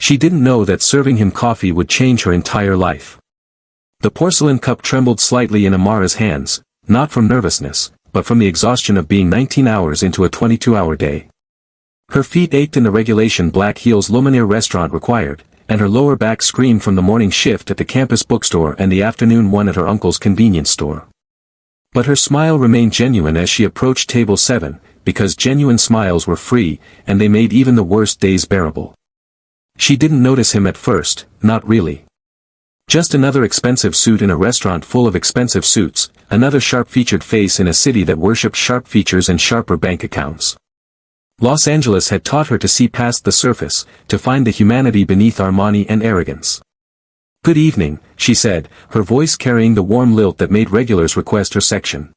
She didn't know that serving him coffee would change her entire life. The porcelain cup trembled slightly in Amara's hands, not from nervousness, but from the exhaustion of being 19 hours into a 22-hour day. Her feet ached in the regulation black heels Luminaire restaurant required, and her lower back screamed from the morning shift at the campus bookstore and the afternoon one at her uncle's convenience store. But her smile remained genuine as she approached table 7, because genuine smiles were free, and they made even the worst days bearable. She didn't notice him at first, not really. Just another expensive suit in a restaurant full of expensive suits, another sharp-featured face in a city that worshipped sharp features and sharper bank accounts. Los Angeles had taught her to see past the surface, to find the humanity beneath Armani and arrogance. "Good evening," she said, her voice carrying the warm lilt that made regulars request her section.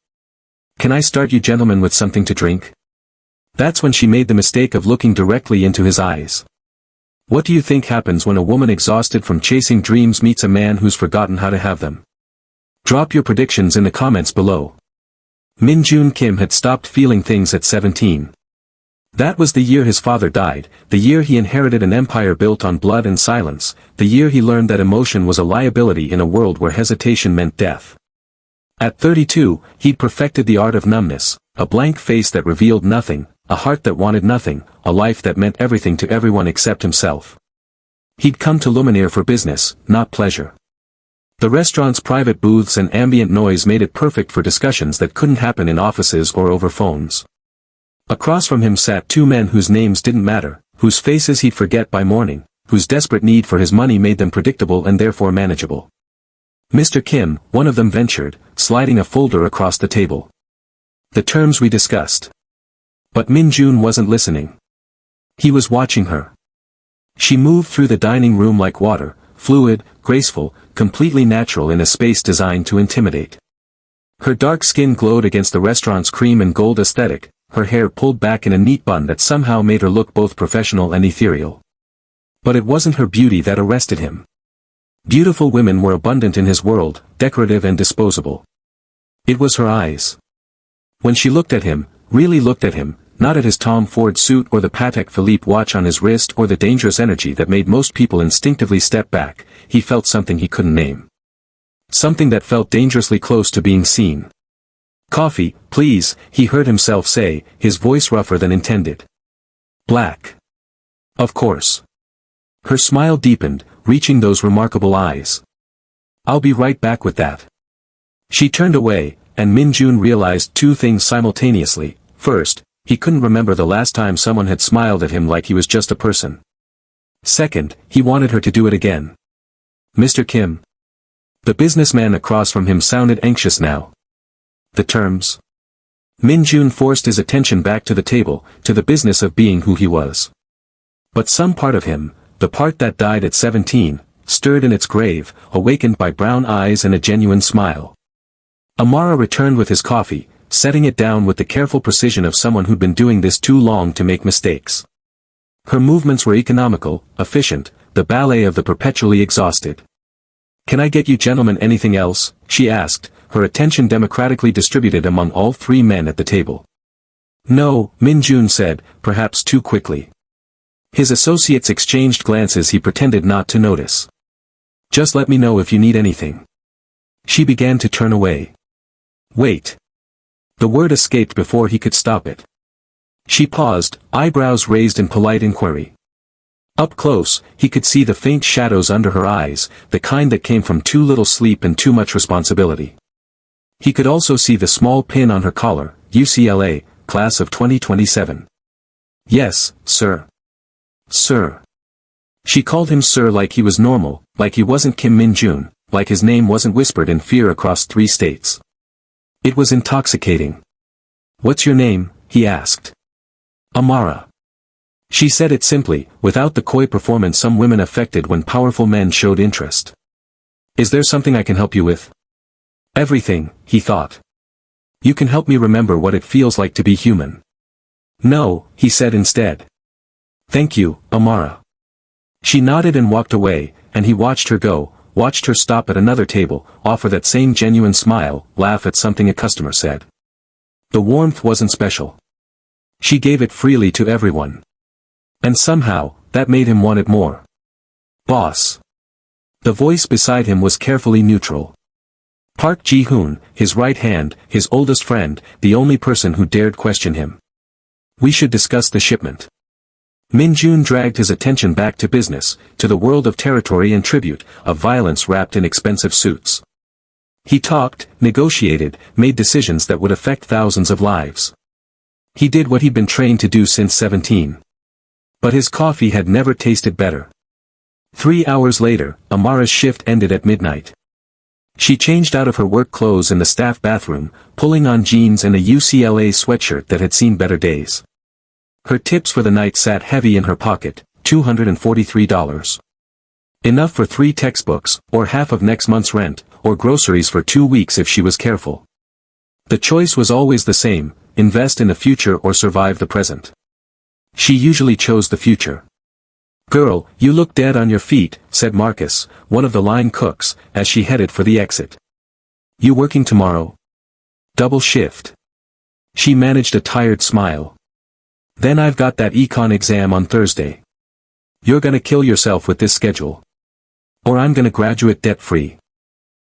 "Can I start you gentlemen with something to drink?" That's when she made the mistake of looking directly into his eyes. What do you think happens when a woman exhausted from chasing dreams meets a man who's forgotten how to have them? Drop your predictions in the comments below. Min-jun Kim had stopped feeling things at 17. That was the year his father died, the year he inherited an empire built on blood and silence, the year he learned that emotion was a liability in a world where hesitation meant death. At 32, he'd perfected the art of numbness, a blank face that revealed nothing, a heart that wanted nothing, a life that meant everything to everyone except himself. He'd come to Luminaire for business, not pleasure. The restaurant's private booths and ambient noise made it perfect for discussions that couldn't happen in offices or over phones. Across from him sat two men whose names didn't matter, whose faces he'd forget by morning, whose desperate need for his money made them predictable and therefore manageable. "Mr. Kim," one of them ventured, sliding a folder across the table. "The terms we discussed." But Min-jun wasn't listening. He was watching her. She moved through the dining room like water, fluid, graceful, completely natural in a space designed to intimidate. Her dark skin glowed against the restaurant's cream and gold aesthetic, her hair pulled back in a neat bun that somehow made her look both professional and ethereal. But it wasn't her beauty that arrested him. Beautiful women were abundant in his world, decorative and disposable. It was her eyes. When she looked at him, really looked at him, not at his Tom Ford suit or the Patek Philippe watch on his wrist or the dangerous energy that made most people instinctively step back, he felt something he couldn't name. Something that felt dangerously close to being seen. "Coffee, please," he heard himself say, his voice rougher than intended. "Black." "Of course." Her smile deepened, reaching those remarkable eyes. "I'll be right back with that." She turned away, and Min-jun realized two things simultaneously. First, he couldn't remember the last time someone had smiled at him like he was just a person. Second, he wanted her to do it again. "Mr. Kim." The businessman across from him sounded anxious now. "The terms?" Min-jun forced his attention back to the table, to the business of being who he was. But some part of him, the part that died at 17, stirred in its grave, awakened by brown eyes and a genuine smile. Amara returned with his coffee, setting it down with the careful precision of someone who'd been doing this too long to make mistakes. Her movements were economical, efficient, the ballet of the perpetually exhausted. "Can I get you gentlemen anything else?" she asked, her attention democratically distributed among all three men at the table. "No," Min-jun said, perhaps too quickly. His associates exchanged glances he pretended not to notice. "Just let me know if you need anything." She began to turn away. "Wait." The word escaped before he could stop it. She paused, eyebrows raised in polite inquiry. Up close, he could see the faint shadows under her eyes, the kind that came from too little sleep and too much responsibility. He could also see the small pin on her collar, UCLA, class of 2027. "Yes, sir." "Sir." She called him sir like he was normal, like he wasn't Kim Min-jun, like his name wasn't whispered in fear across 3 states. It was intoxicating. "What's your name?" he asked. "Amara." She said it simply, without the coy performance some women affected when powerful men showed interest. "Is there something I can help you with?" "Everything," he thought. "You can help me remember what it feels like to be human." "No," he said instead. "Thank you, Amara." She nodded and walked away, and he watched her go, watched her stop at another table, offer that same genuine smile, laugh at something a customer said. The warmth wasn't special. She gave it freely to everyone. And somehow, that made him want it more. Boss. The voice beside him was carefully neutral. Park Ji-hoon, his right hand, his oldest friend, the only person who dared question him. We should discuss the shipment. Min-jun dragged his attention back to business, to the world of territory and tribute, of violence wrapped in expensive suits. He talked, negotiated, made decisions that would affect thousands of lives. He did what he'd been trained to do since 17. But his coffee had never tasted better. 3 hours later, Amara's shift ended at midnight. She changed out of her work clothes in the staff bathroom, pulling on jeans and a UCLA sweatshirt that had seen better days. Her tips for the night sat heavy in her pocket, $243. Enough for 3 textbooks, or half of next month's rent, or groceries for 2 weeks if she was careful. The choice was always the same, invest in the future or survive the present. She usually chose the future. "Girl, you look dead on your feet," said Marcus, one of the line cooks, as she headed for the exit. "You working tomorrow?" "Double shift." She managed a tired smile. "Then I've got that econ exam on Thursday. You're gonna kill yourself with this schedule. Or I'm gonna graduate debt-free."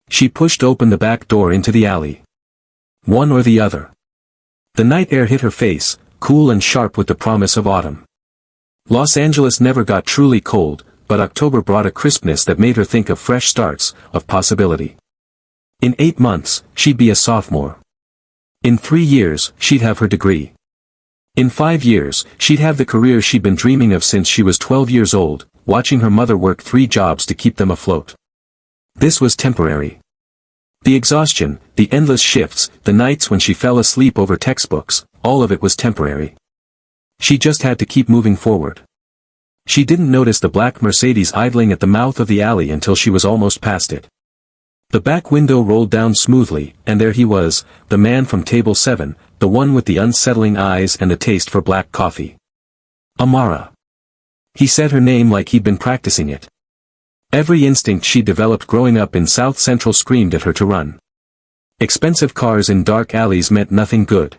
She pushed open the back door into the alley. One or the other. The night air hit her face, cool and sharp with the promise of autumn. Los Angeles never got truly cold, but October brought a crispness that made her think of fresh starts, of possibility. In 8 months, she'd be a sophomore. In 3 years, she'd have her degree. In 5 years, she'd have the career she'd been dreaming of since she was 12 years old, watching her mother work 3 jobs to keep them afloat. This was temporary. The exhaustion, the endless shifts, the nights when she fell asleep over textbooks, all of it was temporary. She just had to keep moving forward. She didn't notice the black Mercedes idling at the mouth of the alley until she was almost past it. The back window rolled down smoothly, and there he was, the man from table 7, the one with the unsettling eyes and the taste for black coffee. Amara. He said her name like he'd been practicing it. Every instinct she developed growing up in South Central screamed at her to run. Expensive cars in dark alleys meant nothing good.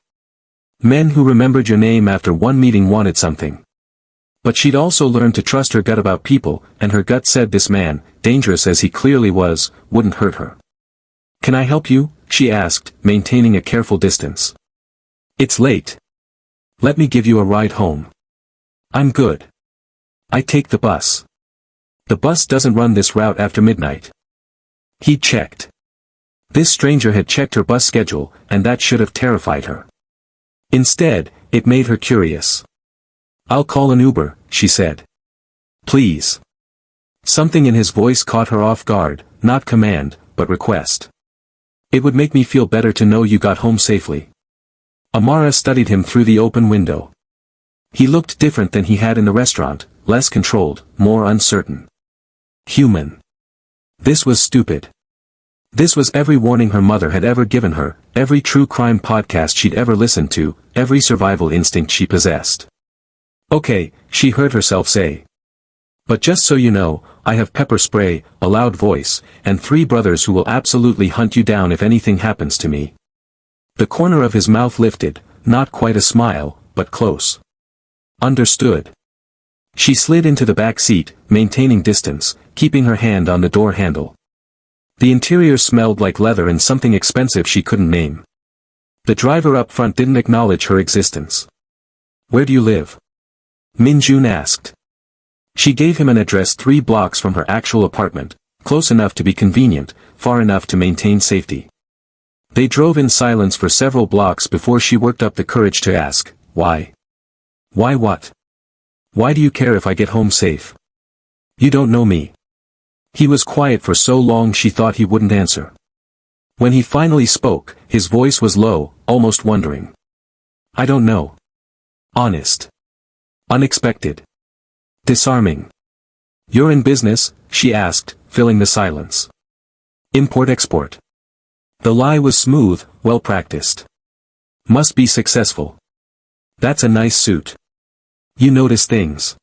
Men who remembered your name after one meeting wanted something. But she'd also learned to trust her gut about people, and her gut said this man, dangerous as he clearly was, wouldn't hurt her. "Can I help you?" she asked, maintaining a careful distance. "It's late. Let me give you a ride home." "I'm good. I take the bus." "The bus doesn't run this route after midnight." He checked. This stranger had checked her bus schedule, and that should have terrified her. Instead, it made her curious. "I'll call an Uber," she said. "Please." Something in his voice caught her off guard, not command, but request. "It would make me feel better to know you got home safely." Amara studied him through the open window. He looked different than he had in the restaurant, less controlled, more uncertain. Human. This was stupid. This was every warning her mother had ever given her, every true crime podcast she'd ever listened to, every survival instinct she possessed. "Okay," she heard herself say. "But just so you know, I have pepper spray, a loud voice, and 3 brothers who will absolutely hunt you down if anything happens to me." The corner of his mouth lifted, not quite a smile, but close. "Understood." She slid into the back seat, maintaining distance, keeping her hand on the door handle. The interior smelled like leather and something expensive she couldn't name. The driver up front didn't acknowledge her existence. "Where do you live?" Min-jun asked. She gave him an address 3 blocks from her actual apartment, close enough to be convenient, far enough to maintain safety. They drove in silence for several blocks before she worked up the courage to ask, "Why?" "Why what? Why do you care if I get home safe? You don't know me." He was quiet for so long she thought he wouldn't answer. When he finally spoke, his voice was low, almost wondering. "I don't know. Honest. Unexpected. Disarming." "You're in business?" she asked, filling the silence. "Import-export." The lie was smooth, well-practiced. "Must be successful. That's a nice suit. You notice things.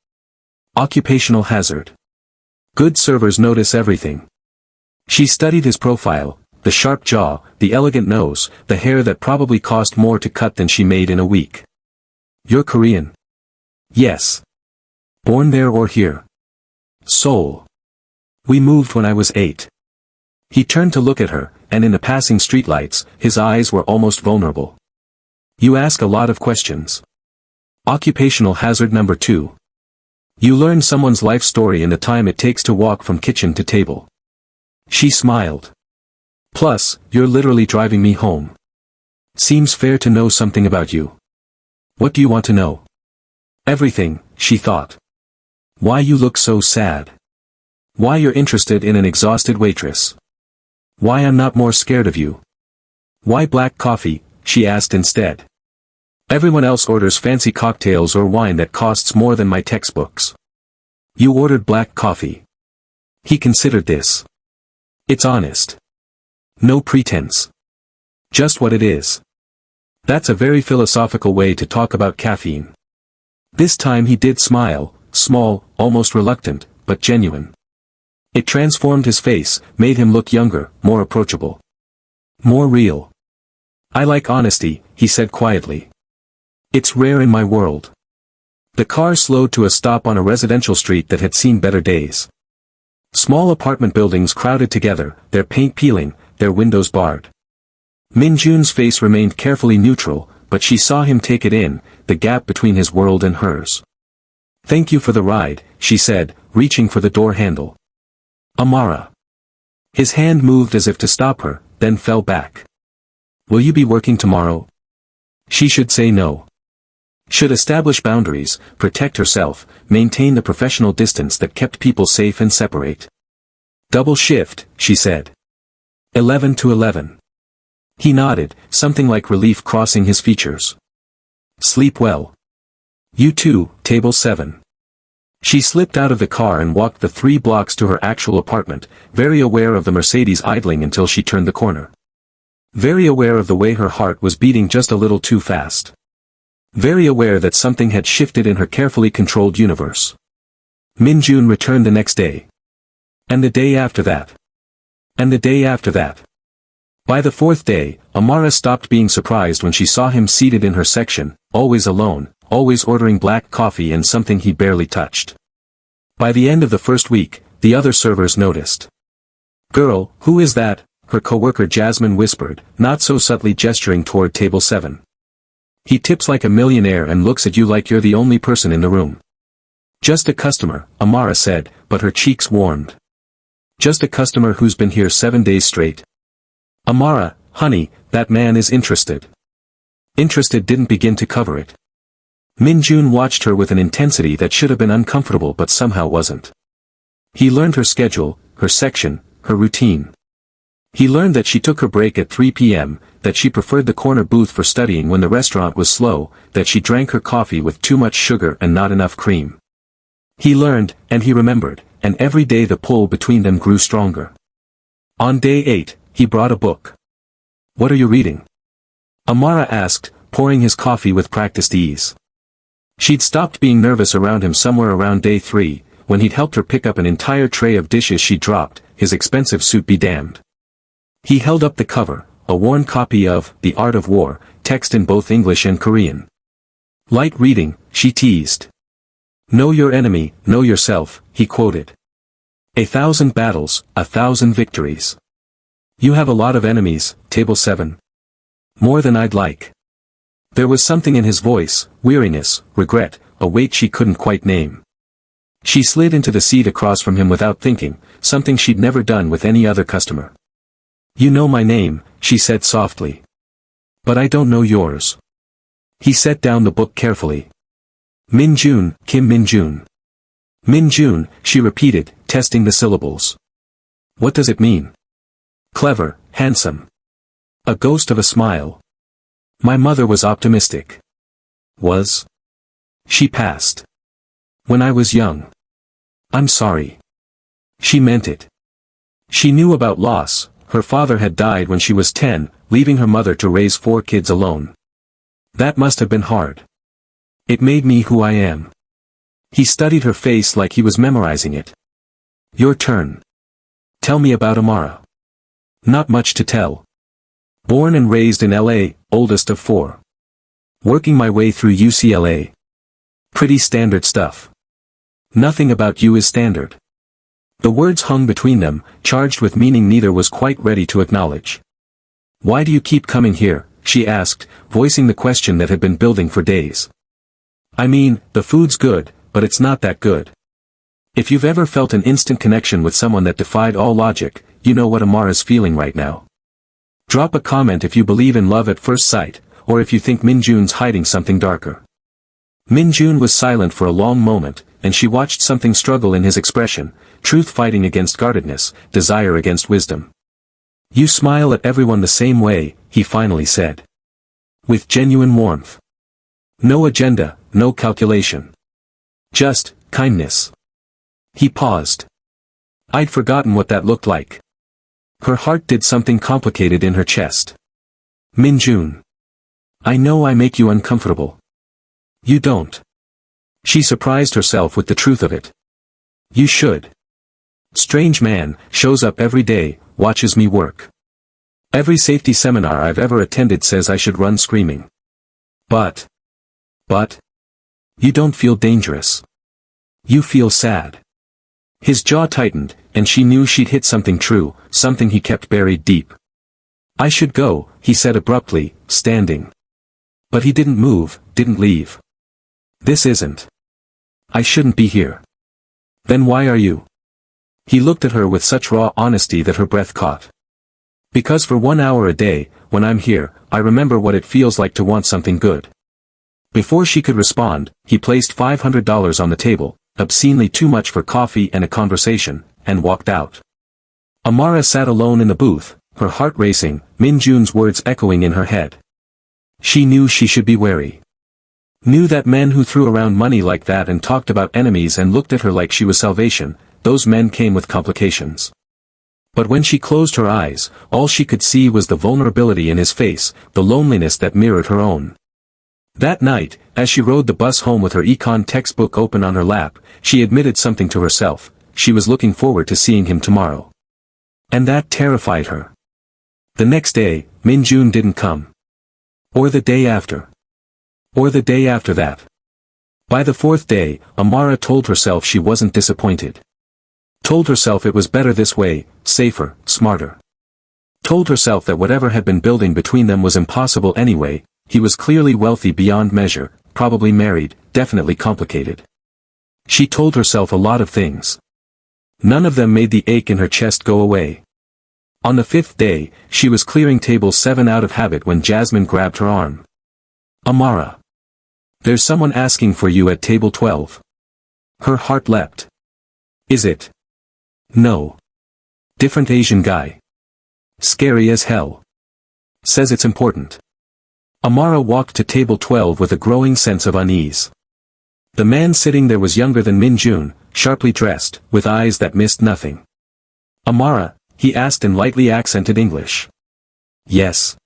Occupational hazard. Good servers notice everything." She studied his profile, the sharp jaw, the elegant nose, the hair that probably cost more to cut than she made in a week. "You're Korean?" "Yes." "Born there or here?" "Seoul." We moved when I was 8. He turned to look at her, and in the passing streetlights, his eyes were almost vulnerable. You ask a lot of questions. Occupational hazard number 2. You learn someone's life story in the time it takes to walk from kitchen to table. She smiled. Plus, you're literally driving me home. Seems fair to know something about you. What do you want to know? Everything, she thought. Why you look so sad. Why you're interested in an exhausted waitress. Why I'm not more scared of you. Why black coffee, she asked instead. Everyone else orders fancy cocktails or wine that costs more than my textbooks. You ordered black coffee. He considered this. It's honest. No pretense. Just what it is. That's a very philosophical way to talk about caffeine. This time he did smile, small, almost reluctant, but genuine. It transformed his face, made him look younger, more approachable. More real. I like honesty, he said quietly. It's rare in my world. The car slowed to a stop on a residential street that had seen better days. Small apartment buildings crowded together, their paint peeling, their windows barred. Min-jun's face remained carefully neutral, but she saw him take it in, the gap between his world and hers. Thank you for the ride, she said, reaching for the door handle. Amara. His hand moved as if to stop her, then fell back. Will you be working tomorrow? She should say no. Should establish boundaries, protect herself, maintain the professional distance that kept people safe and separate. Double shift, she said. 11 to 11. He nodded, something like relief crossing his features. Sleep well. You too, table 7. She slipped out of the car and walked the 3 blocks to her actual apartment, very aware of the Mercedes idling until she turned the corner. Very aware of the way her heart was beating just a little too fast. Very aware that something had shifted in her carefully controlled universe. Min-jun returned the next day. And the day after that. And the day after that. By the 4th day, Amara stopped being surprised when she saw him seated in her section, always alone, always ordering black coffee and something he barely touched. By the end of the first week, the other servers noticed. Girl, who is that? Her coworker Jasmine whispered, not so subtly gesturing toward table 7. He tips like a millionaire and looks at you like you're the only person in the room. Just a customer, Amara said, but her cheeks warmed. Just a customer who's been here 7 days straight. Amara, honey, that man is interested. Interested didn't begin to cover it. Min-jun watched her with an intensity that should have been uncomfortable but somehow wasn't. He learned her schedule, her section, her routine. He learned that she took her break at 3 p.m., that she preferred the corner booth for studying when the restaurant was slow, that she drank her coffee with too much sugar and not enough cream. He learned, and he remembered, and every day the pull between them grew stronger. On day 8, he brought a book. What are you reading? Amara asked, pouring his coffee with practiced ease. She'd stopped being nervous around him somewhere around day 3, when he'd helped her pick up an entire tray of dishes she dropped, his expensive suit be damned. He held up the cover, a worn copy of The Art of War, text in both English and Korean. Light reading, she teased. Know your enemy, know yourself, he quoted. 1,000 battles, 1,000 victories. You have a lot of enemies, table 7. More than I'd like. There was something in his voice, weariness, regret, a weight she couldn't quite name. She slid into the seat across from him without thinking, something she'd never done with any other customer. You know my name, she said softly. But I don't know yours. He set down the book carefully. Min-jun, Kim Min-jun. Min-jun, she repeated, testing the syllables. What does it mean? Clever, handsome. A ghost of a smile. My mother was optimistic. Was? She passed. When I was young. I'm sorry. She meant it. She knew about loss. Her father had died when she was 10, leaving her mother to raise 4 kids alone. That must have been hard. It made me who I am. He studied her face like he was memorizing it. Your turn. Tell me about Amara. Not much to tell. Born and raised in LA, oldest of 4. Working my way through UCLA. Pretty standard stuff. Nothing about you is standard. The words hung between them, charged with meaning neither was quite ready to acknowledge. "Why do you keep coming here?" she asked, voicing the question that had been building for days. "I mean, the food's good, but it's not that good." If you've ever felt an instant connection with someone that defied all logic, you know what Amara's feeling right now. Drop a comment if you believe in love at first sight, or if you think Min-jun's hiding something darker. Min-jun was silent for a long moment, and she watched something struggle in his expression, truth fighting against guardedness, desire against wisdom. "You smile at everyone the same way," he finally said. With genuine warmth. No agenda, no calculation. Just kindness. He paused. I'd forgotten what that looked like. Her heart did something complicated in her chest. "Min-jun. I know I make you uncomfortable." "You don't." She surprised herself with the truth of it. "You should. Strange man, shows up every day, watches me work. Every safety seminar I've ever attended says I should run screaming. But, you don't feel dangerous. You feel sad." His jaw tightened, and she knew she'd hit something true, something he kept buried deep. "I should go," he said abruptly, standing. But he didn't move, didn't leave. "This isn't. I shouldn't be here." "Then why are you?" He looked at her with such raw honesty that her breath caught. "Because for 1 hour a day, when I'm here, I remember what it feels like to want something good." Before she could respond, he placed $500 on the table, obscenely too much for coffee and a conversation, and walked out. Amara sat alone in the booth, her heart racing, Min-jun's words echoing in her head. She knew she should be wary. Knew that men who threw around money like that and talked about enemies and looked at her like she was salvation, those men came with complications. But when she closed her eyes, all she could see was the vulnerability in his face, the loneliness that mirrored her own. That night, as she rode the bus home with her econ textbook open on her lap, she admitted something to herself: she was looking forward to seeing him tomorrow. And that terrified her. The next day, Min-jun didn't come. Or the day after. Or the day after that. By the fourth day, Amara told herself she wasn't disappointed. Told herself it was better this way, safer, smarter. Told herself that whatever had been building between them was impossible anyway. He was clearly wealthy beyond measure, probably married, definitely complicated. She told herself a lot of things. None of them made the ache in her chest go away. On the fifth day, she was clearing table 7 out of habit when Jasmine grabbed her arm. "Amara. There's someone asking for you at table 12. Her heart leapt. "Is it?" "No. Different Asian guy. Scary as hell. Says it's important." Amara walked to table 12 with a growing sense of unease. The man sitting there was younger than Min-jun, sharply dressed, with eyes that missed nothing. "Amara?" he asked in lightly accented English. "Yes.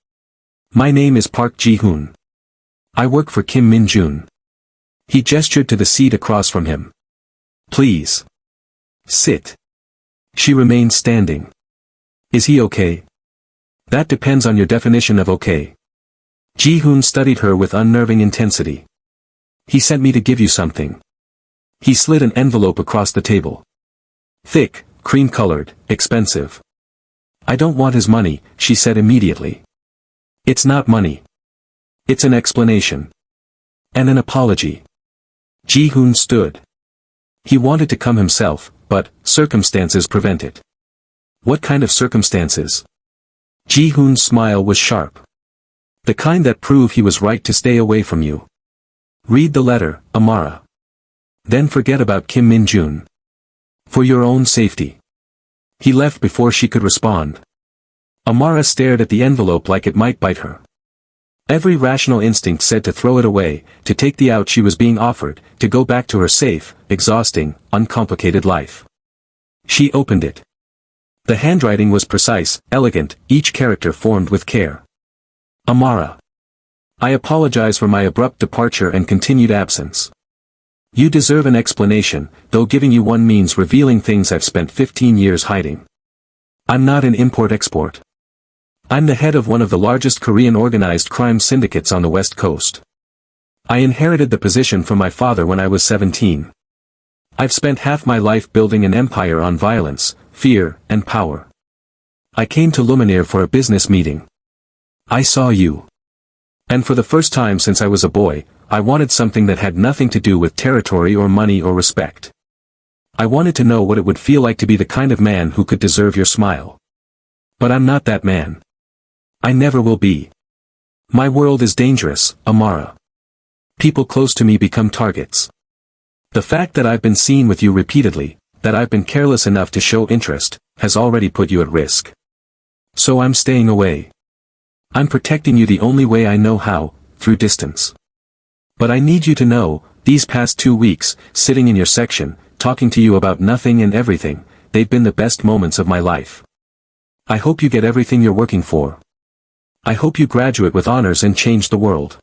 My name is Park Ji-hoon. I work for Kim Min-jun." He gestured to the seat across from him. "Please. Sit." She remained standing. "Is he okay?" "That depends on your definition of okay." Ji-hoon studied her with unnerving intensity. "He sent me to give you something." He slid an envelope across the table. Thick, cream-colored, expensive. "I don't want his money," she said immediately. "It's not money. It's an explanation. And an apology." Ji-hoon stood. He wanted to come himself, but circumstances prevent it. "What kind of circumstances?" Ji-hoon's smile was sharp. "The kind that prove he was right to stay away from you. Read the letter, Amara. Then forget about Kim Min-jun. For your own safety." He left before she could respond. Amara stared at the envelope like it might bite her. Every rational instinct said to throw it away, to take the out she was being offered, to go back to her safe, exhausting, uncomplicated life. She opened it. The handwriting was precise, elegant, each character formed with care. "Amara. I apologize for my abrupt departure and continued absence. You deserve an explanation, though giving you one means revealing things I've spent 15 years hiding. I'm not an import-export. I'm the head of one of the largest Korean organized crime syndicates on the West Coast. I inherited the position from my father when I was 17. I've spent half my life building an empire on violence, fear, and power. I came to Luminaire for a business meeting. I saw you. And for the first time since I was a boy, I wanted something that had nothing to do with territory or money or respect. I wanted to know what it would feel like to be the kind of man who could deserve your smile. But I'm not that man. I never will be. My world is dangerous, Amara. People close to me become targets. The fact that I've been seen with you repeatedly, that I've been careless enough to show interest, has already put you at risk. So I'm staying away. I'm protecting you the only way I know how, through distance. But I need you to know, these past 2 weeks, sitting in your section, talking to you about nothing and everything, they've been the best moments of my life. I hope you get everything you're working for. I hope you graduate with honors and change the world.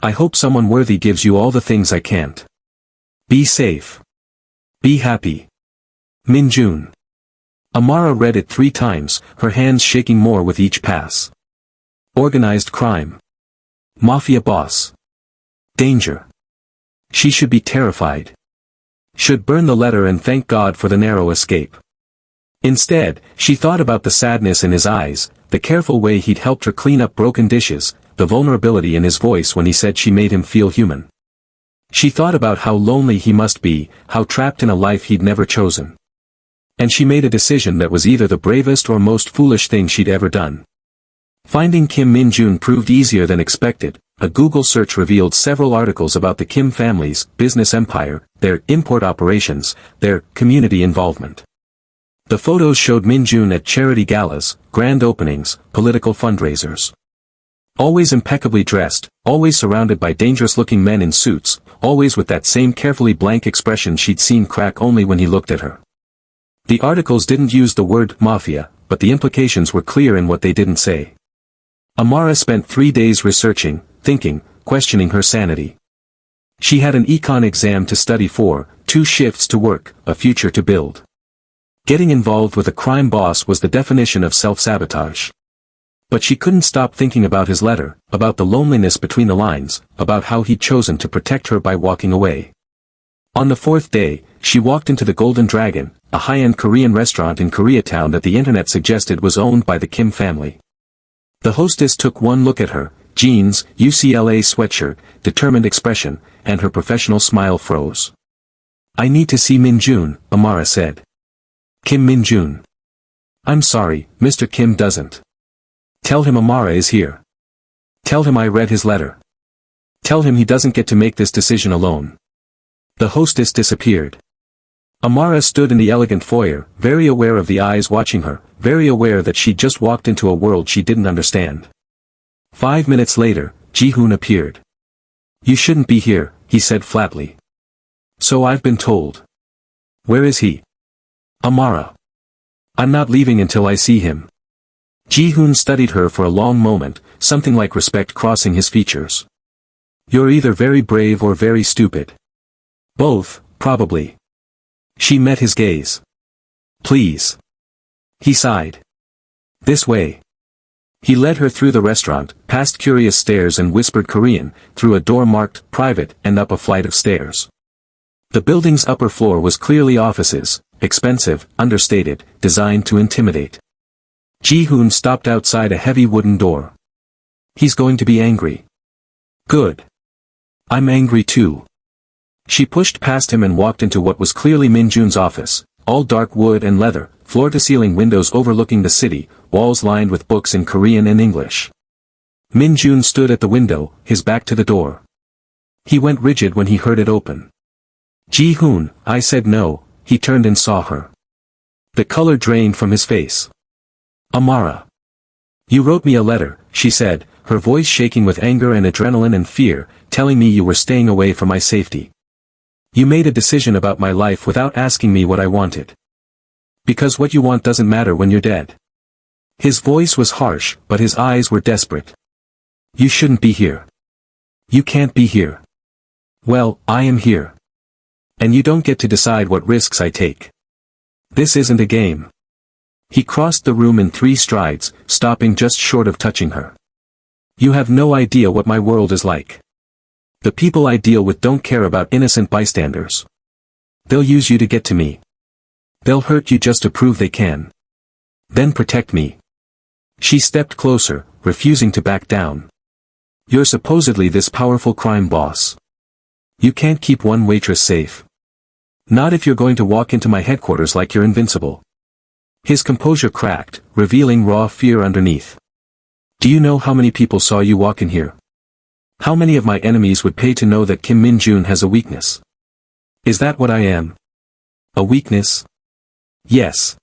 I hope someone worthy gives you all the things I can't. Be safe. Be happy. Min-jun. Amara read it 3 times, her hands shaking more with each pass. Organized crime. Mafia boss. Danger. She should be terrified. Should burn the letter and thank God for the narrow escape. Instead, she thought about the sadness in his eyes, the careful way he'd helped her clean up broken dishes, the vulnerability in his voice when he said she made him feel human. She thought about how lonely he must be, how trapped in a life he'd never chosen. And she made a decision that was either the bravest or most foolish thing she'd ever done. Finding Kim Min-jun proved easier than expected. A Google search revealed several articles about the Kim family's business empire, their import operations, their community involvement. The photos showed Min-jun at charity galas, grand openings, political fundraisers. Always impeccably dressed, always surrounded by dangerous-looking men in suits, always with that same carefully blank expression she'd seen crack only when he looked at her. The articles didn't use the word mafia, but the implications were clear in what they didn't say. Amara spent 3 days researching, thinking, questioning her sanity. She had an econ exam to study for, 2 shifts to work, a future to build. Getting involved with a crime boss was the definition of self-sabotage. But she couldn't stop thinking about his letter, about the loneliness between the lines, about how he'd chosen to protect her by walking away. On the 4th day, she walked into the Golden Dragon, a high-end Korean restaurant in Koreatown that the internet suggested was owned by the Kim family. The hostess took one look at her, jeans, UCLA sweatshirt, determined expression, and her professional smile froze. "I need to see Min-jun," Amara said. "Kim Min-jun." "I'm sorry, Mr. Kim doesn't." "Tell him Amara is here. Tell him I read his letter. Tell him he doesn't get to make this decision alone." The hostess disappeared. Amara stood in the elegant foyer, very aware of the eyes watching her, very aware that she'd just walked into a world she didn't understand. 5 minutes later, Ji-hoon appeared. "You shouldn't be here," he said flatly. "So I've been told." "Where is he?" "Amara. I'm not leaving until I see him." Ji-hoon studied her for a long moment, something like respect crossing his features. "You're either very brave or very stupid. Both, probably." She met his gaze. "Please." He sighed. "This way." He led her through the restaurant, past curious stares and whispered Korean, through a door marked private and up a flight of stairs. The building's upper floor was clearly offices, expensive, understated, designed to intimidate. Ji-hoon stopped outside a heavy wooden door. "He's going to be angry." "Good. I'm angry too." She pushed past him and walked into what was clearly Min-jun's office, all dark wood and leather, floor-to-ceiling windows overlooking the city, walls lined with books in Korean and English. Min-jun stood at the window, his back to the door. He went rigid when he heard it open. "Ji-hoon," I said no. He turned and saw her. The color drained from his face. "Amara. You wrote me a letter," she said, her voice shaking with anger and adrenaline and fear, "telling me you were staying away for my safety. You made a decision about my life without asking me what I wanted. Because what you want doesn't matter when you're dead." His voice was harsh, but his eyes were desperate. "You shouldn't be here. You can't be here." "Well, I am here. And you don't get to decide what risks I take. This isn't a game." He crossed the room in 3 strides, stopping just short of touching her. "You have no idea what my world is like. The people I deal with don't care about innocent bystanders. They'll use you to get to me. They'll hurt you just to prove they can. Then protect me. She stepped closer, refusing to back down. You're supposedly this powerful crime boss. You can't keep one waitress safe. Not if you're going to walk into my headquarters like you're invincible. His composure cracked, revealing raw fear underneath. Do you know how many people saw you walk in here? How many of my enemies would pay to know that Kim Min-jun has a weakness? Is that what I am? A weakness? Yes.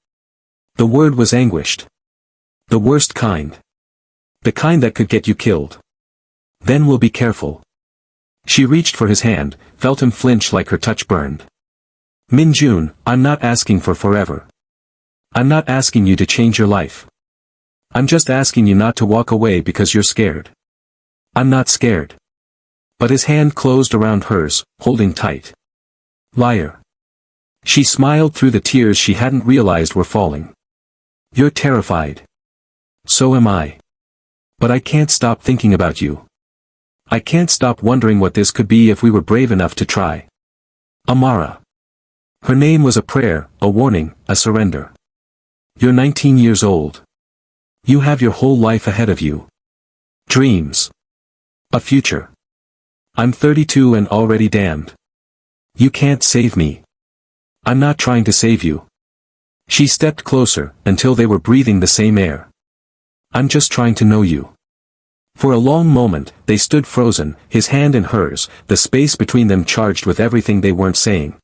The word was anguished. The worst kind. The kind that could get you killed. Then we'll be careful. She reached for his hand, felt him flinch like her touch burned. Min-jun, I'm not asking for forever. I'm not asking you to change your life. I'm just asking you not to walk away because you're scared. I'm not scared. But his hand closed around hers, holding tight. Liar. She smiled through the tears she hadn't realized were falling. You're terrified. So am I. But I can't stop thinking about you. I can't stop wondering what this could be if we were brave enough to try. Amara. Her name was a prayer, a warning, a surrender. You're 19 years old. You have your whole life ahead of you. Dreams. A future. I'm 32 and already damned. You can't save me. I'm not trying to save you. She stepped closer, until they were breathing the same air. I'm just trying to know you. For a long moment, they stood frozen, his hand in hers, the space between them charged with everything they weren't saying.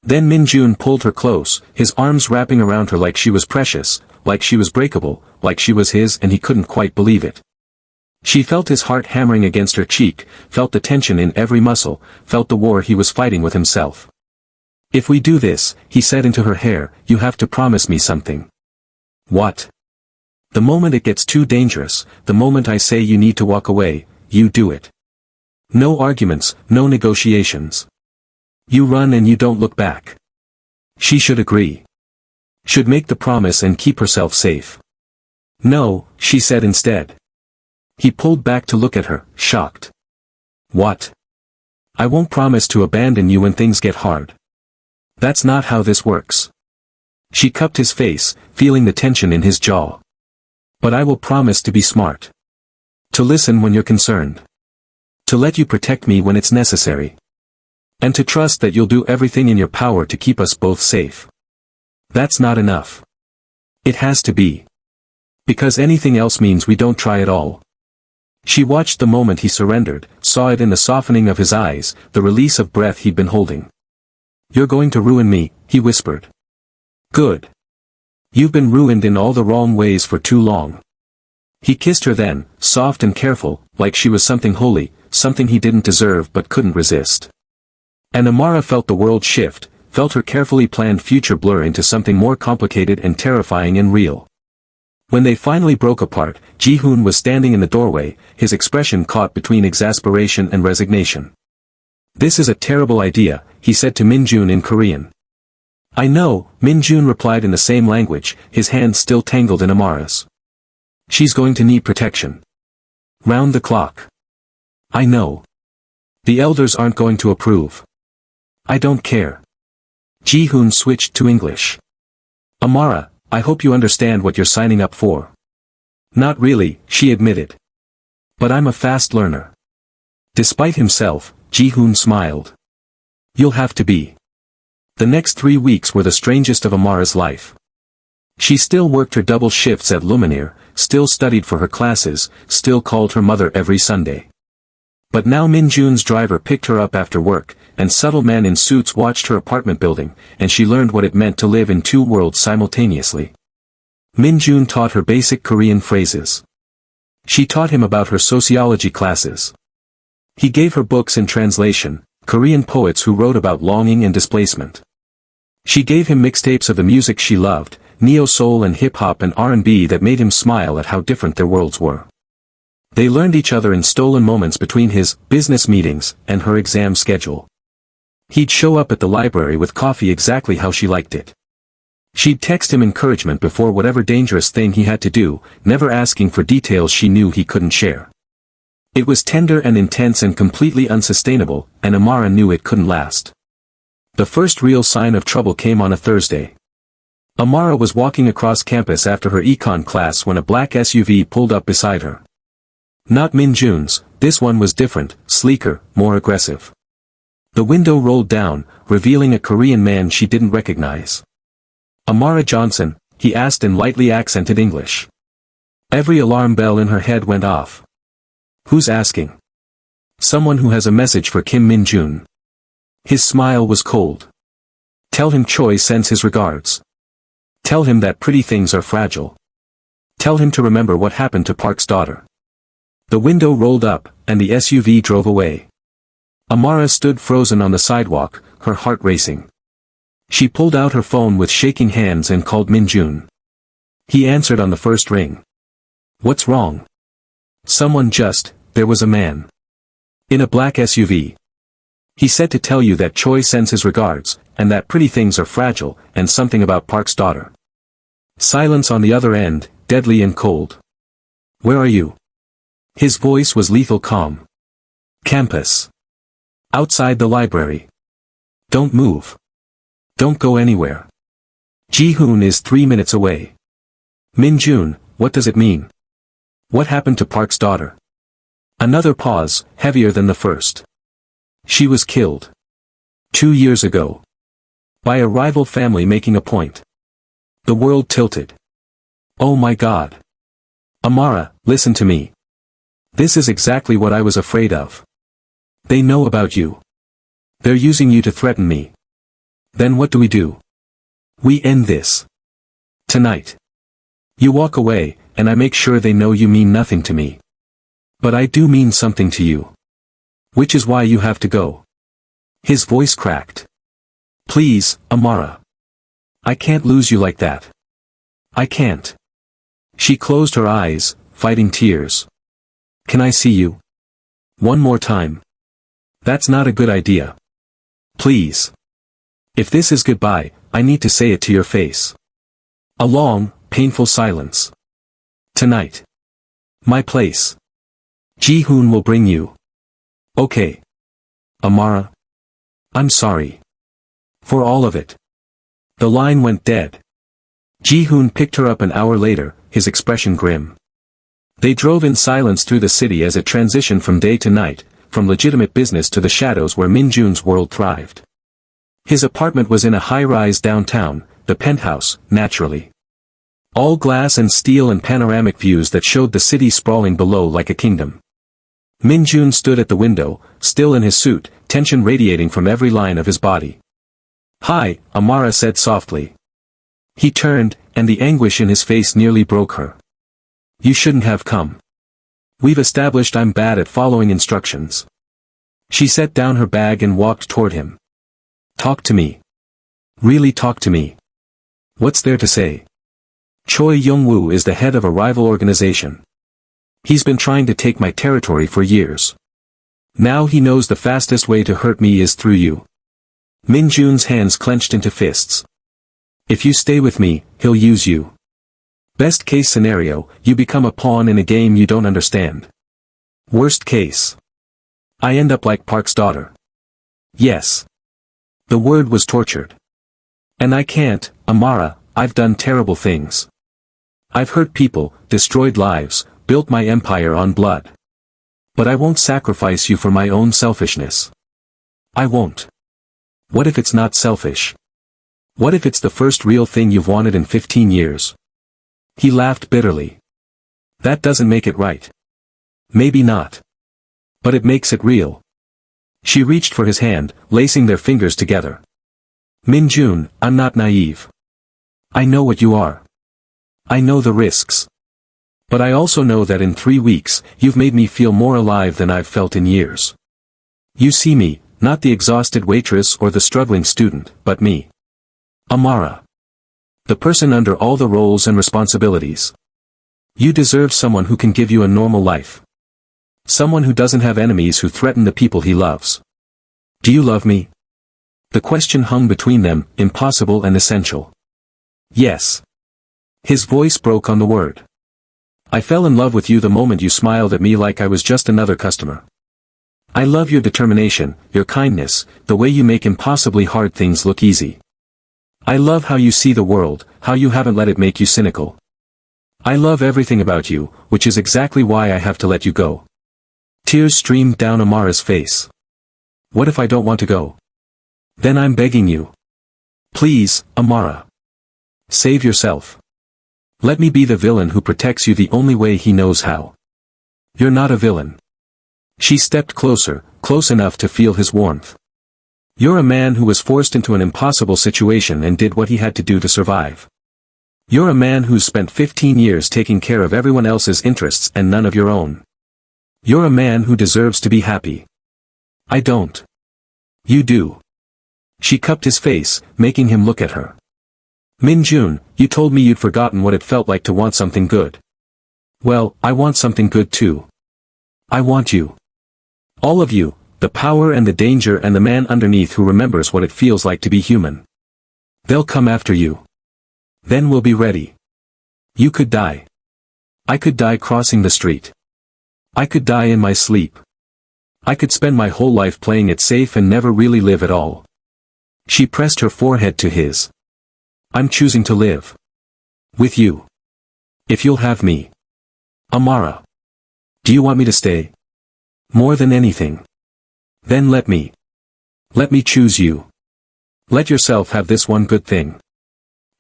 Then Min-jun pulled her close, his arms wrapping around her like she was precious, like she was breakable, like she was his, and he couldn't quite believe it. She felt his heart hammering against her cheek, felt the tension in every muscle, felt the war he was fighting with himself. If we do this, he said into her hair, you have to promise me something. What? The moment it gets too dangerous, the moment I say you need to walk away, you do it. No arguments, no negotiations. You run and you don't look back. She should agree. Should make the promise and keep herself safe. No, she said instead. He pulled back to look at her, shocked. What? I won't promise to abandon you when things get hard. That's not how this works. She cupped his face, feeling the tension in his jaw. But I will promise to be smart. To listen when you're concerned. To let you protect me when it's necessary. And to trust that you'll do everything in your power to keep us both safe. That's not enough. It has to be. Because anything else means we don't try at all. She watched the moment he surrendered, saw it in the softening of his eyes, the release of breath he'd been holding. You're going to ruin me, he whispered. Good. You've been ruined in all the wrong ways for too long. He kissed her then, soft and careful, like she was something holy, something he didn't deserve but couldn't resist. And Amara felt the world shift, felt her carefully planned future blur into something more complicated and terrifying and real. When they finally broke apart, Ji-hoon was standing in the doorway, his expression caught between exasperation and resignation. This is a terrible idea, he said to Min-jun in Korean. I know, Min-jun replied in the same language, his hand still tangled in Amara's. She's going to need protection. Round the clock. I know. The elders aren't going to approve. I don't care. Ji-hoon switched to English. Amara, I hope you understand what you're signing up for. Not really, she admitted. But I'm a fast learner. Despite himself, Ji-hoon smiled. You'll have to be. The next 3 weeks were the strangest of Amara's life. She still worked her double shifts at Luminaire, still studied for her classes, still called her mother every Sunday. But now Min-jun's driver picked her up after work, and subtle men in suits watched her apartment building, and she learned what it meant to live in two worlds simultaneously. Min-jun taught her basic Korean phrases. She taught him about her sociology classes. He gave her books in translation, Korean poets who wrote about longing and displacement. She gave him mixtapes of the music she loved, neo-soul and hip-hop and R&B that made him smile at how different their worlds were. They learned each other in stolen moments between his business meetings and her exam schedule. He'd show up at the library with coffee exactly how she liked it. She'd text him encouragement before whatever dangerous thing he had to do, never asking for details she knew he couldn't share. It was tender and intense and completely unsustainable, and Amara knew it couldn't last. The first real sign of trouble came on a Thursday. Amara was walking across campus after her econ class when a black SUV pulled up beside her. Not Min-jun's, this one was different, sleeker, more aggressive. The window rolled down, revealing a Korean man she didn't recognize. "Amara Johnson?" he asked in lightly accented English. Every alarm bell in her head went off. "Who's asking?" "Someone who has a message for Kim Min-jun." His smile was cold. "Tell him Choi sends his regards. Tell him that pretty things are fragile. Tell him to remember what happened to Park's daughter." The window rolled up, and the SUV drove away. Amara stood frozen on the sidewalk, her heart racing. She pulled out her phone with shaking hands and called Min-jun. He answered on the first ring. "What's wrong?" There was a man. In a black SUV. He said to tell you that Choi sends his regards, and that pretty things are fragile, and something about Park's daughter." Silence on the other end, deadly and cold. "Where are you?" His voice was lethal calm. "Campus. Outside the library. Don't move. Don't go anywhere. Ji-hoon is 3 minutes away." "Min-jun, what does it mean? What happened to Park's daughter?" Another pause, heavier than the first. "She was killed. 2 years ago. By a rival family making a point." The world tilted. "Oh my God. Amara, listen to me. This is exactly what I was afraid of. They know about you. They're using you to threaten me. Then what do we do? We end this. Tonight. You walk away, and I make sure they know you mean nothing to me. But I do mean something to you. Which is why you have to go." His voice cracked. "Please, Amara. I can't lose you like that. I can't." She closed her eyes, fighting tears. "Can I see you? One more time?" "That's not a good idea. Please. If this is goodbye, I need to say it to your face." A long, painful silence. "Tonight. My place. Ji-hoon will bring you. Okay. Amara. I'm sorry. For all of it." The line went dead. Ji-hoon picked her up an hour later, his expression grim. They drove in silence through the city as it transitioned from day to night, from legitimate business to the shadows where Min-jun's world thrived. His apartment was in a high-rise downtown, the penthouse, naturally. All glass and steel and panoramic views that showed the city sprawling below like a kingdom. Min-jun stood at the window, still in his suit, tension radiating from every line of his body. "Hi," Amara said softly. He turned, and the anguish in his face nearly broke her. "You shouldn't have come. We've established I'm bad at following instructions." She set down her bag and walked toward him. "Talk to me. Really talk to me. What's there to say? Choi Young-woo is the head of a rival organization. He's been trying to take my territory for years. Now he knows the fastest way to hurt me is through you." Min-jun's hands clenched into fists. "If you stay with me, he'll use you. Best case scenario, you become a pawn in a game you don't understand. Worst case. I end up like Park's daughter." "Yes." The word was tortured. "And I can't, Amara, I've done terrible things. I've hurt people, destroyed lives, built my empire on blood. But I won't sacrifice you for my own selfishness. I won't." "What if it's not selfish? What if it's the first real thing you've wanted in 15 years? He laughed bitterly. "That doesn't make it right." "Maybe not. But it makes it real." She reached for his hand, lacing their fingers together. "Min-jun, I'm not naive. I know what you are. I know the risks. But I also know that in 3 weeks, you've made me feel more alive than I've felt in years. You see me, not the exhausted waitress or the struggling student, but me. Amara. The person under all the roles and responsibilities. You deserve someone who can give you a normal life. Someone who doesn't have enemies who threaten the people he loves. Do you love me?" The question hung between them, impossible and essential. "Yes." His voice broke on the word. "I fell in love with you the moment you smiled at me like I was just another customer. I love your determination, your kindness, the way you make impossibly hard things look easy. I love how you see the world, how you haven't let it make you cynical. I love everything about you, which is exactly why I have to let you go. Tears streamed down Amara's face. What if I don't want to go? Then I'm begging you. Please, Amara. Save yourself. Let me be the villain who protects you the only way he knows how. You're not a villain. She stepped closer, close enough to feel his warmth. You're a man who was forced into an impossible situation and did what he had to do to survive. You're a man who's spent 15 years taking care of everyone else's interests and none of your own. You're a man who deserves to be happy. I don't. You do. She cupped his face, making him look at her. Min-jun, you told me you'd forgotten what it felt like to want something good. Well, I want something good too. I want you. All of you, the power and the danger and the man underneath who remembers what it feels like to be human. They'll come after you. Then we'll be ready. You could die. I could die crossing the street. I could die in my sleep. I could spend my whole life playing it safe and never really live at all. She pressed her forehead to his. I'm choosing to live. With you. If you'll have me. Amara. Do you want me to stay? More than anything. Then let me. Let me choose you. Let yourself have this one good thing.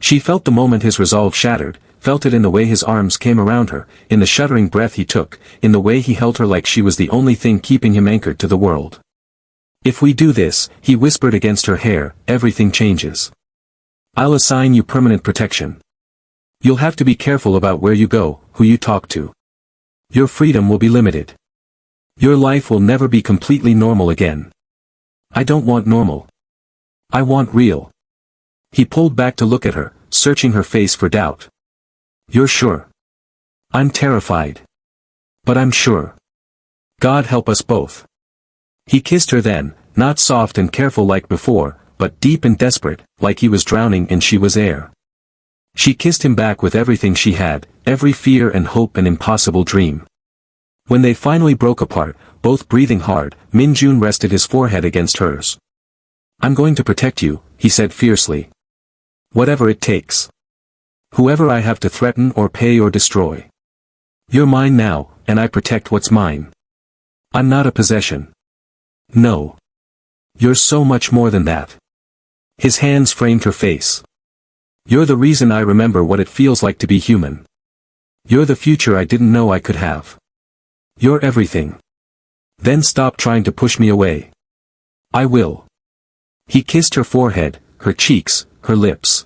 She felt the moment his resolve shattered, felt it in the way his arms came around her, in the shuddering breath he took, in the way he held her like she was the only thing keeping him anchored to the world. If we do this, he whispered against her hair, everything changes. I'll assign you permanent protection. You'll have to be careful about where you go, who you talk to. Your freedom will be limited. Your life will never be completely normal again. I don't want normal. I want real. He pulled back to look at her, searching her face for doubt. You're sure? I'm terrified. But I'm sure. God help us both. He kissed her then, not soft and careful like before, but deep and desperate, like he was drowning and she was air. She kissed him back with everything she had, every fear and hope and impossible dream. When they finally broke apart, both breathing hard, Min-jun rested his forehead against hers. I'm going to protect you, he said fiercely. Whatever it takes. Whoever I have to threaten or pay or destroy. You're mine now, and I protect what's mine. I'm not a possession. No. You're so much more than that. His hands framed her face. You're the reason I remember what it feels like to be human. You're the future I didn't know I could have. You're everything. Then stop trying to push me away. I will. He kissed her forehead, her cheeks, her lips.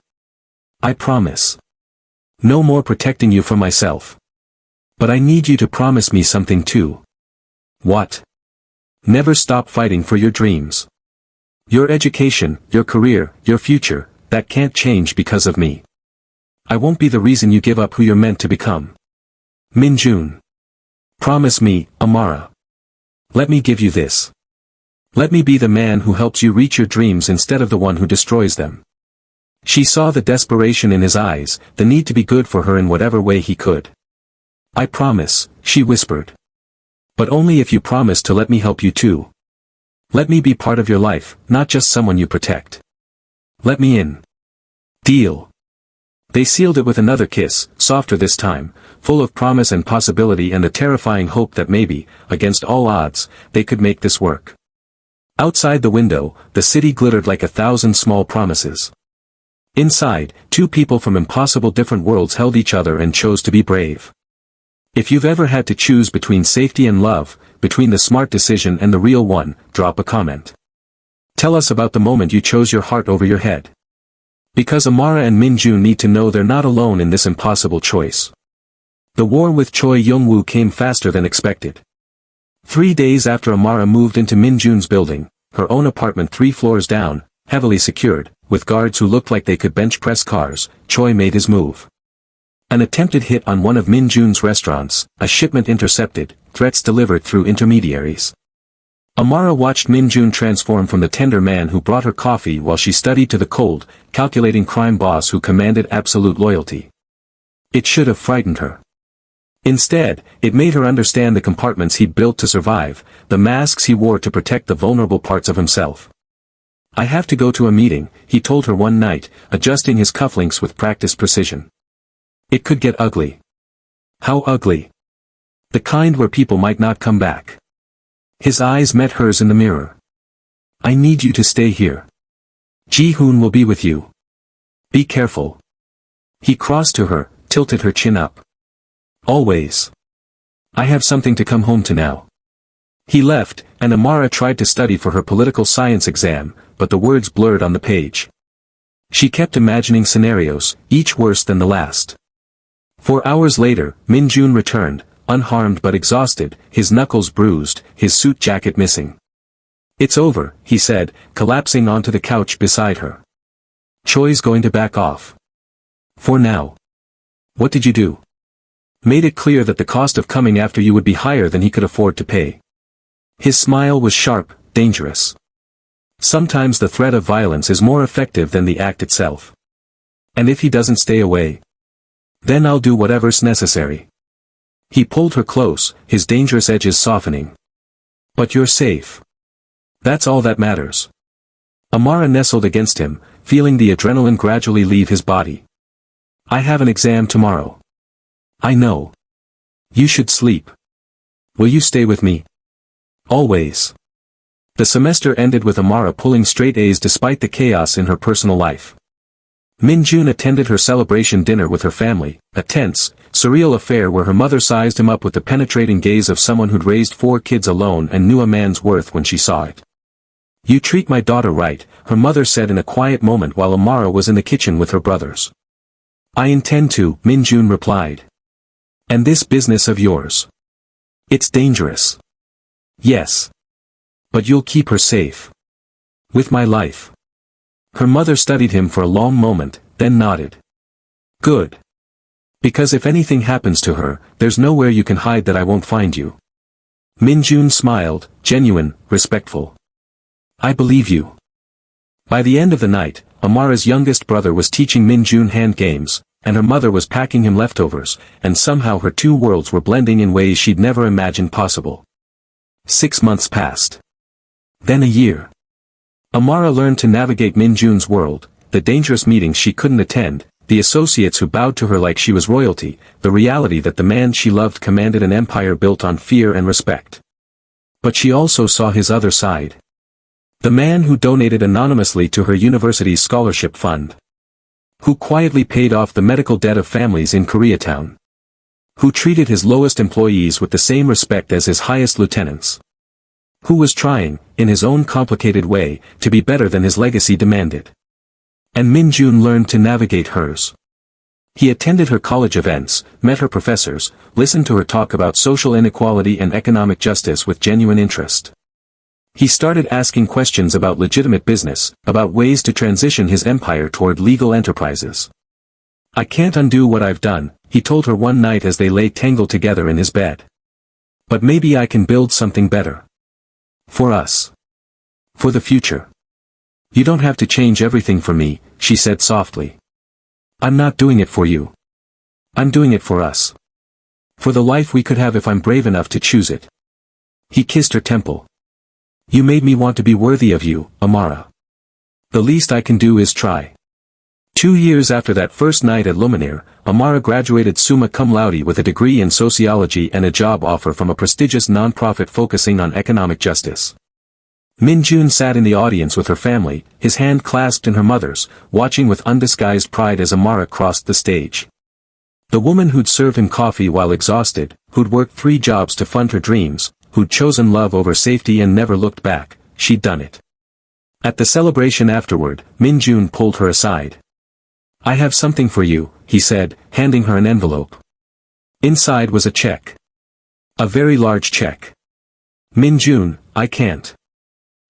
I promise. No more protecting you from myself. But I need you to promise me something too. What? Never stop fighting for your dreams. Your education, your career, your future, that can't change because of me. I won't be the reason you give up who you're meant to become. Min-jun. Promise me, Amara. Let me give you this. Let me be the man who helps you reach your dreams instead of the one who destroys them. She saw the desperation in his eyes, the need to be good for her in whatever way he could. I promise, she whispered. But only if you promise to let me help you too. Let me be part of your life, not just someone you protect. Let me in. Deal. They sealed it with another kiss, softer this time, full of promise and possibility and a terrifying hope that maybe, against all odds, they could make this work. Outside the window, the city glittered like 1,000 small promises. Inside, two people from impossible different worlds held each other and chose to be brave. If you've ever had to choose between safety and love, between the smart decision and the real one, drop a comment. Tell us about the moment you chose your heart over your head. Because Amara and Min-jun need to know they're not alone in this impossible choice. The war with Choi Young-woo came faster than expected. 3 days after Amara moved into Min-jun's building, her own apartment 3 floors down, heavily secured, with guards who looked like they could bench press cars, Choi made his move. An attempted hit on one of Min-jun's restaurants, a shipment intercepted, threats delivered through intermediaries. Amara watched Min-jun transform from the tender man who brought her coffee while she studied to the cold, calculating crime boss who commanded absolute loyalty. It should have frightened her. Instead, it made her understand the compartments he'd built to survive, the masks he wore to protect the vulnerable parts of himself. "I have to go to a meeting," he told her one night, adjusting his cufflinks with practiced precision. "It could get ugly." "How ugly?" "The kind where people might not come back." His eyes met hers in the mirror. "I need you to stay here. Ji-hoon will be with you. Be careful." He crossed to her, tilted her chin up. "Always. I have something to come home to now." He left, and Amara tried to study for her political science exam, but the words blurred on the page. She kept imagining scenarios, each worse than the last. 4 hours later, Min-jun returned, unharmed but exhausted, his knuckles bruised, his suit jacket missing. "It's over," he said, collapsing onto the couch beside her. "Choi's going to back off. For now." "What did you do?" "Made it clear that the cost of coming after you would be higher than he could afford to pay." His smile was sharp, dangerous. "Sometimes the threat of violence is more effective than the act itself. And if he doesn't stay away, then I'll do whatever's necessary." He pulled her close, his dangerous edges softening. "But you're safe. That's all that matters." Amara nestled against him, feeling the adrenaline gradually leave his body. "I have an exam tomorrow." "I know. You should sleep. Will you stay with me?" "Always." The semester ended with Amara pulling straight A's despite the chaos in her personal life. Min-jun attended her celebration dinner with her family, a tense, surreal affair where her mother sized him up with the penetrating gaze of someone who'd raised 4 kids alone and knew a man's worth when she saw it. "You treat my daughter right," her mother said in a quiet moment while Amara was in the kitchen with her brothers. "I intend to," Min-jun replied. "And this business of yours? It's dangerous." "Yes. But you'll keep her safe." "With my life." Her mother studied him for a long moment, then nodded. "Good. Because if anything happens to her, there's nowhere you can hide that I won't find you." Min-jun smiled, genuine, respectful. "I believe you." By the end of the night, Amara's youngest brother was teaching Min-jun hand games, and her mother was packing him leftovers, and somehow her two worlds were blending in ways she'd never imagined possible. 6 months passed. Then a year. Amara learned to navigate Min-jun's world, the dangerous meetings she couldn't attend, the associates who bowed to her like she was royalty, the reality that the man she loved commanded an empire built on fear and respect. But she also saw his other side. The man who donated anonymously to her university's scholarship fund. Who quietly paid off the medical debt of families in Koreatown. Who treated his lowest employees with the same respect as his highest lieutenants. Who was trying, in his own complicated way, to be better than his legacy demanded. And Min-jun learned to navigate hers. He attended her college events, met her professors, listened to her talk about social inequality and economic justice with genuine interest. He started asking questions about legitimate business, about ways to transition his empire toward legal enterprises. "I can't undo what I've done," he told her one night as they lay tangled together in his bed. "But maybe I can build something better. For us. For the future. You don't have to change everything for me," she said softly. "I'm not doing it for you. I'm doing it for us. For the life we could have if I'm brave enough to choose it." He kissed her temple. "You made me want to be worthy of you, Amara. The least I can do is try." 2 years after that first night at Luminaire, Amara graduated summa cum laude with a degree in sociology and a job offer from a prestigious non-profit focusing on economic justice. Min-jun sat in the audience with her family, his hand clasped in her mother's, watching with undisguised pride as Amara crossed the stage. The woman who'd served him coffee while exhausted, who'd worked 3 jobs to fund her dreams, who'd chosen love over safety and never looked back, she'd done it. At the celebration afterward, Min-jun pulled her aside. "I have something for you," he said, handing her an envelope. Inside was a check. A very large check. "Min-jun, I can't.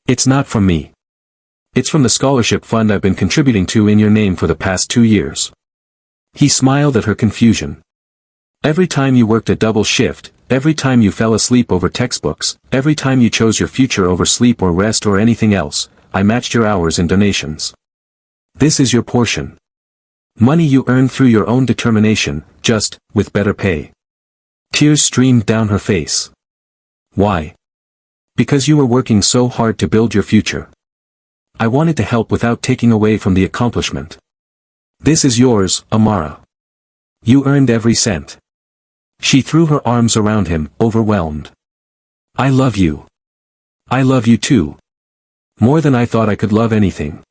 It's not from me. It's from the scholarship fund I've been contributing to in your name for the past 2 years. He smiled at her confusion. "Every time you worked a double shift, every time you fell asleep over textbooks, every time you chose your future over sleep or rest or anything else, I matched your hours in donations. This is your portion. Money you earned through your own determination, just, with better pay. Tears streamed down her face. Why? Because you were working so hard to build your future. I wanted to help without taking away from the accomplishment. This is yours, Amara. You earned every cent. She threw her arms around him, overwhelmed. I love you. I love you too. More than I thought I could love anything.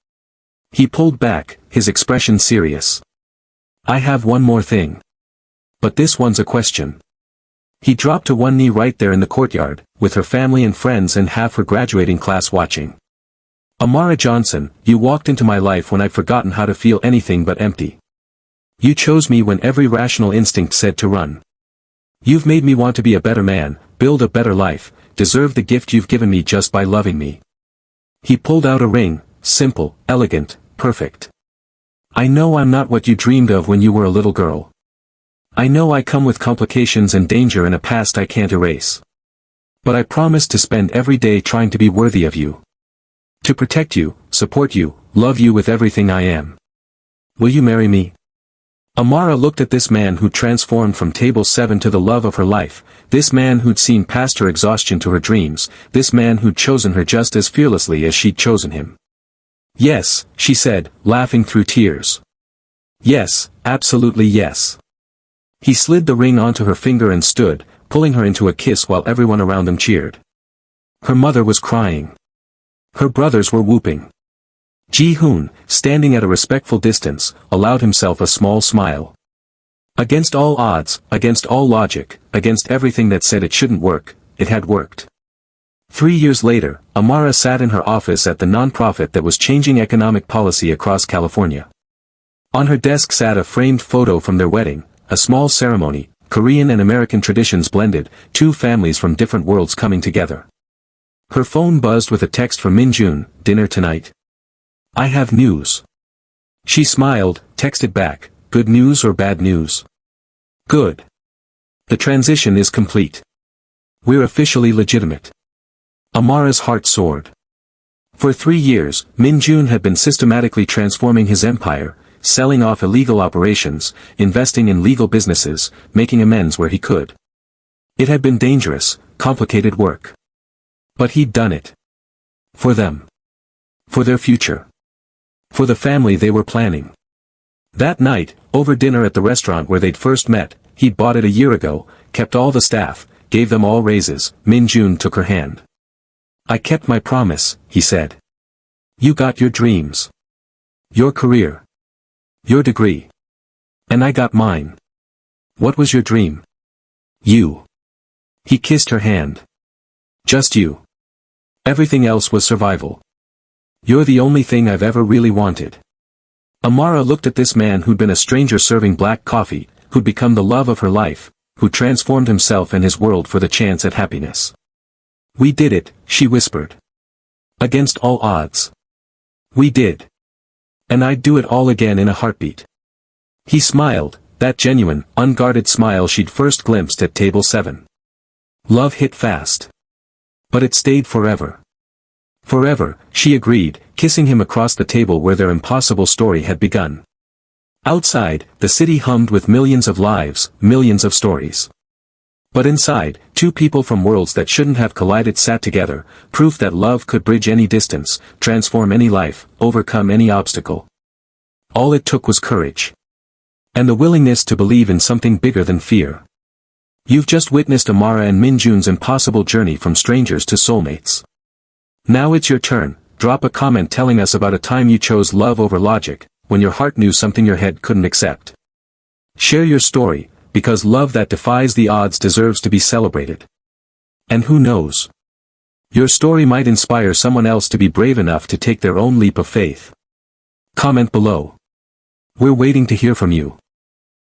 He pulled back, his expression serious. I have one more thing. But this one's a question. He dropped to one knee right there in the courtyard, with her family and friends and half her graduating class watching. Amara Johnson, you walked into my life when I'd forgotten how to feel anything but empty. You chose me when every rational instinct said to run. You've made me want to be a better man, build a better life, deserve the gift you've given me just by loving me. He pulled out a ring, simple, elegant, perfect. I know I'm not what you dreamed of when you were a little girl. I know I come with complications and danger and a past I can't erase. But I promise to spend every day trying to be worthy of you. To protect you, support you, love you with everything I am. Will you marry me? Amara looked at this man who'd transformed from table 7 to the love of her life, this man who'd seen past her exhaustion to her dreams, this man who'd chosen her just as fearlessly as she'd chosen him. Yes, she said, laughing through tears. Yes, absolutely yes. He slid the ring onto her finger and stood, pulling her into a kiss while everyone around them cheered. Her mother was crying. Her brothers were whooping. Ji-hoon, standing at a respectful distance, allowed himself a small smile. Against all odds, against all logic, against everything that said it shouldn't work, it had worked. 3 years later, Amara sat in her office at the nonprofit that was changing economic policy across California. On her desk sat a framed photo from their wedding, a small ceremony, Korean and American traditions blended, two families from different worlds coming together. Her phone buzzed with a text from Min-jun, dinner tonight? I have news. She smiled, texted back, good news or bad news? Good. The transition is complete. We're officially legitimate. Amara's heart soared. For 3 years, Min-jun had been systematically transforming his empire, selling off illegal operations, investing in legal businesses, making amends where he could. It had been dangerous, complicated work. But he'd done it. For them. For their future. For the family they were planning. That night, over dinner at the restaurant where they'd first met, he'd bought it a year ago, kept all the staff, gave them all raises, Min-jun took her hand. I kept my promise, he said. You got your dreams. Your career. Your degree. And I got mine. What was your dream? You. He kissed her hand. Just you. Everything else was survival. You're the only thing I've ever really wanted. Amara looked at this man who'd been a stranger serving black coffee, who'd become the love of her life, who transformed himself and his world for the chance at happiness. We did it, she whispered. Against all odds. We did. And I'd do it all again in a heartbeat. He smiled, that genuine, unguarded smile she'd first glimpsed at table 7. Love hit fast. But it stayed forever. Forever, she agreed, kissing him across the table where their impossible story had begun. Outside, the city hummed with millions of lives, millions of stories. But inside, two people from worlds that shouldn't have collided sat together, proof that love could bridge any distance, transform any life, overcome any obstacle. All it took was courage. And the willingness to believe in something bigger than fear. You've just witnessed Amara and Min-jun's impossible journey from strangers to soulmates. Now it's your turn, drop a comment telling us about a time you chose love over logic, when your heart knew something your head couldn't accept. Share your story, because love that defies the odds deserves to be celebrated. And who knows? Your story might inspire someone else to be brave enough to take their own leap of faith. Comment below. We're waiting to hear from you.